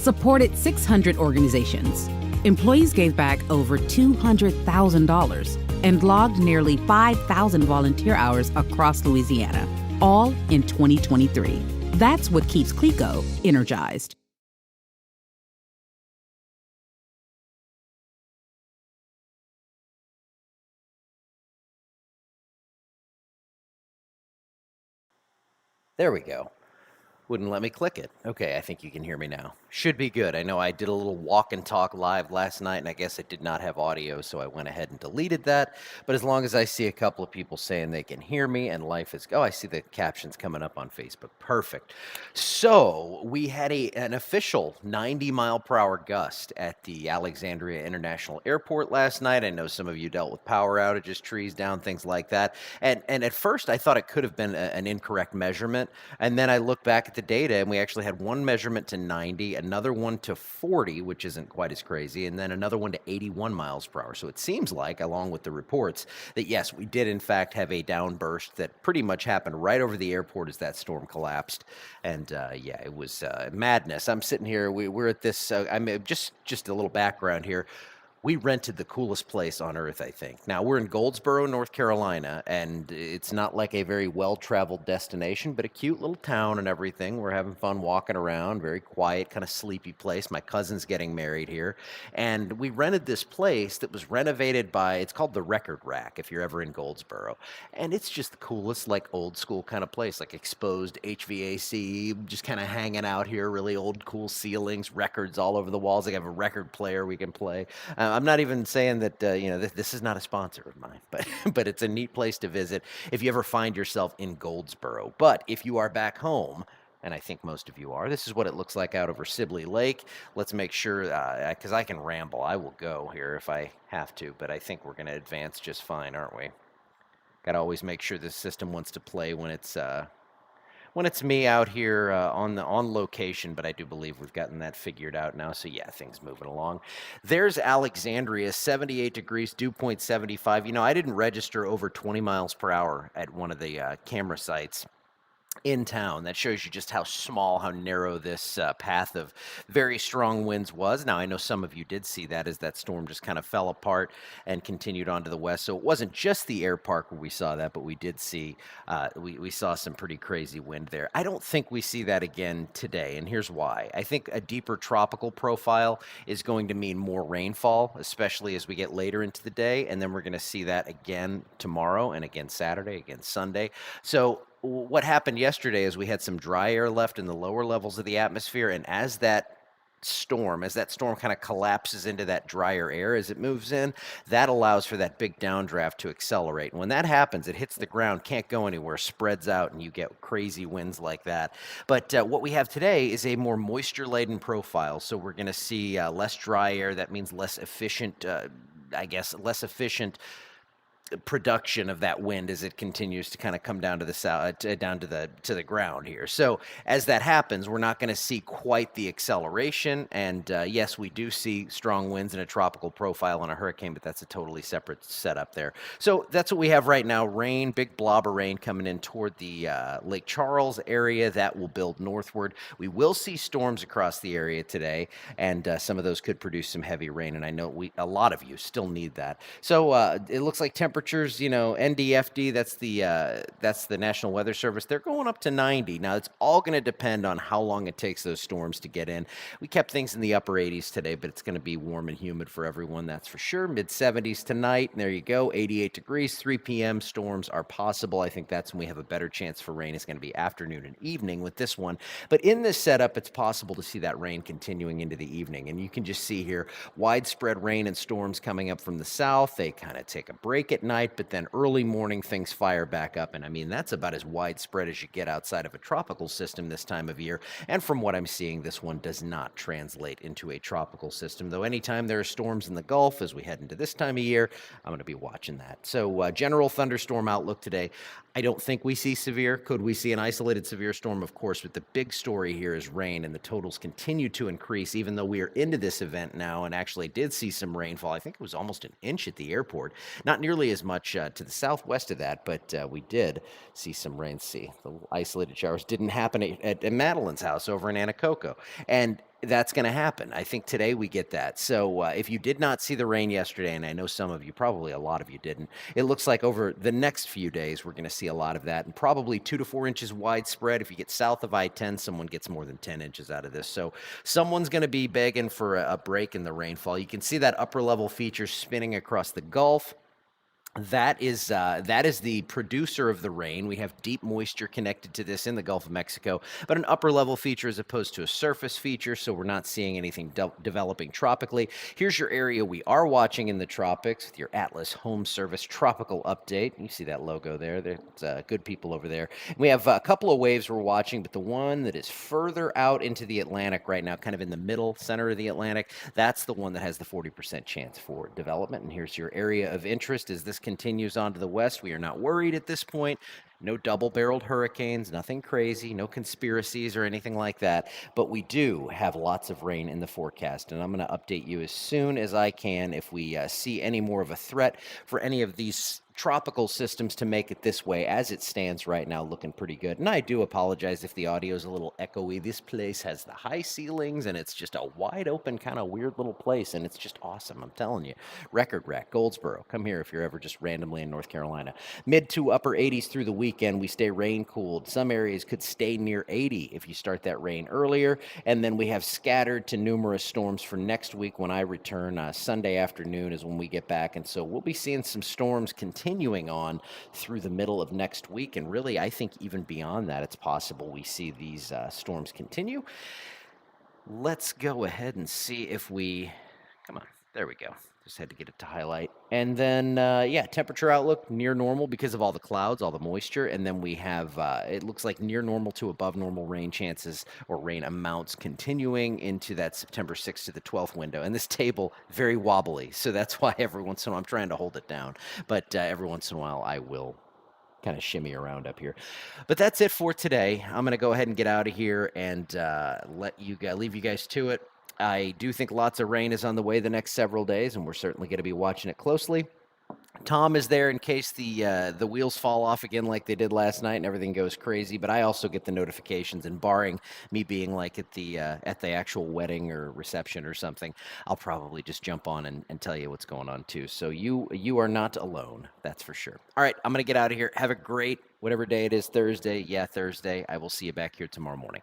supported 600 organizations. Employees gave back over $200,000 and logged nearly 5,000 volunteer hours across Louisiana, all in 2023. That's what keeps CLECO energized. There we go. Wouldn't let me click it. Okay, I think you can hear me now. Should be good. I know I did a little walk and talk live last night, and I guess it did not have audio, so I went ahead and deleted that. But as long as I see a couple of people saying they can hear me and life is, oh, I see the captions coming up on Facebook. Perfect. So we had an official 90-mile-per-hour gust at the Alexandria International Airport last night. I know some of you dealt with power outages, trees down, things like that. And at first, I thought it could have been an incorrect measurement. And then I looked back at the data, and we actually had one measurement to 90, another one to 40, which isn't quite as crazy, and then another one to 81 miles per hour. So it seems like, along with the reports, that yes, we did in fact have a downburst that pretty much happened right over the airport as that storm collapsed. And yeah, it was madness. I'm sitting here. We're at this. Just a little background here. We rented the coolest place on earth, I think. Now, we're in Goldsboro, North Carolina, and it's not like a very well-traveled destination, but a cute little town and everything. We're having fun walking around, very quiet, kind of sleepy place. My cousin's getting married here, and we rented this place that was renovated by, it's called the Record Rack, if you're ever in Goldsboro. And it's just the coolest, like, old-school kind of place, like exposed HVAC, just kind of hanging out here, really old, cool ceilings, records all over the walls. They have a record player we can play. I'm not even saying that this is not a sponsor of mine, but but it's a neat place to visit if you ever find yourself in Goldsboro. But if you are back home, and I think most of you are, this is what it looks like out over Sibley Lake. Let's make sure, because I can ramble. I will go here if I have to, but I think we're going to advance just fine, aren't we? Got to always make sure the system wants to play when it's me out here on location, but I do believe we've gotten that figured out now. So yeah, things moving along. There's Alexandria, 78 degrees, dew point 75. I didn't register over 20 miles per hour at one of the camera sites in town. That shows you just how small, how narrow this path of very strong winds was. Now, I know some of you did see that as that storm just kind of fell apart and continued on to the west. So it wasn't just the air park where we saw that, but we did see, we saw some pretty crazy wind there. I don't think we see that again today, and here's why. I think a deeper tropical profile is going to mean more rainfall, especially as we get later into the day, and then we're going to see that again tomorrow and again Saturday, again Sunday. So what happened yesterday is we had some dry air left in the lower levels of the atmosphere, and as that storm kind of collapses into that drier air as it moves in, that allows for that big downdraft to accelerate. And when that happens, it hits the ground, can't go anywhere, spreads out, and you get crazy winds like that. But what we have today is a more moisture-laden profile, so we're going to see less dry air. That means less efficient, less efficient production of that wind as it continues to kind of come down to the south, down to the ground here. So as that happens, we're not going to see quite the acceleration. And yes, we do see strong winds in a tropical profile on a hurricane, but that's a totally separate setup there. So that's what we have right now. Rain, big blob of rain coming in toward the Lake Charles area. That will build northward. We will see storms across the area today, and some of those could produce some heavy rain. And I know a lot of you still need that. So it looks like temperatures, NDFD, that's the National Weather Service, they're going up to 90. Now, it's all going to depend on how long it takes those storms to get in. We kept things in the upper 80s today, but it's going to be warm and humid for everyone, that's for sure. Mid-70s tonight, and there you go, 88 degrees, 3 p.m. storms are possible. I think that's when we have a better chance for rain. It's going to be afternoon and evening with this one. But in this setup, it's possible to see that rain continuing into the evening. And you can just see here, widespread rain and storms coming up from the south. They kind of take a break at night, but then early morning things fire back up. And I mean, that's about as widespread as you get outside of a tropical system this time of year. And from what I'm seeing, this one does not translate into a tropical system, though anytime there are storms in the Gulf as we head into this time of year, I'm going to be watching that. So general thunderstorm outlook today. I don't think we see severe. Could we see an isolated severe storm? Of course, but the big story here is rain, and the totals continue to increase, even though we are into this event now and actually did see some rainfall. I think it was almost an inch at the airport. Not nearly as much to the southwest of that, but we did see some rain. See, the isolated showers didn't happen at Madeline's house over in Anacoco. And That's going to happen. I think today we get that. So if you did not see the rain yesterday, and I know some of you, probably a lot of you didn't, it looks like over the next few days we're going to see a lot of that, and probably 2 to 4 inches widespread. If you get south of I-10, someone gets more than 10 inches out of this. So someone's going to be begging for a break in the rainfall. You can see that upper level feature spinning across the Gulf. That is the producer of the rain. We have deep moisture connected to this in the Gulf of Mexico, but an upper level feature as opposed to a surface feature, so we're not seeing anything developing tropically. Here's your area we are watching in the tropics with your Atlas Home Service tropical update. You see that logo there. There's good people over there. We have a couple of waves we're watching, but the one that is further out into the Atlantic right now, kind of in the middle center of the Atlantic, that's the one that has the 40% chance for development. And here's your area of interest. As this continues on to the west, we are not worried at this point. No double-barreled hurricanes, nothing crazy, no conspiracies or anything like that. But we do have lots of rain in the forecast, and I'm going to update you as soon as I can if we see any more of a threat for any of these tropical systems to make it this way. As it stands right now, looking pretty good. And I do apologize if the audio is a little echoey. This place has the high ceilings, and it's just a wide open, kind of weird little place, and it's just awesome. I'm telling you. Record Rack, Goldsboro. Come here if you're ever just randomly in North Carolina. Mid to upper 80s through the weekend. We stay rain cooled. Some areas could stay near 80 if you start that rain earlier. And then we have scattered to numerous storms for next week when I return. Sunday afternoon is when we get back. And so we'll be seeing some storms continuing on through the middle of next week. And really, I think even beyond that, it's possible we see these storms continue. Let's go ahead and see if we, come on, there we go. Just had to get it to highlight. And then, temperature outlook near normal because of all the clouds, all the moisture. And then we have, it looks like near normal to above normal rain chances or rain amounts continuing into that September 6th to the 12th window. And this table, very wobbly. So that's why every once in a while I'm trying to hold it down. But every once in a while I will kind of shimmy around up here. But that's it for today. I'm going to go ahead and get out of here and leave you guys to it. I do think lots of rain is on the way the next several days, and we're certainly going to be watching it closely. Tom is there in case the wheels fall off again like they did last night and everything goes crazy. But I also get the notifications, and barring me being like at the actual wedding or reception or something, I'll probably just jump on and tell you what's going on too. So you are not alone, that's for sure. All right, I'm gonna get out of here. Have a great whatever day it is. Thursday, Thursday. I will see you back here tomorrow morning.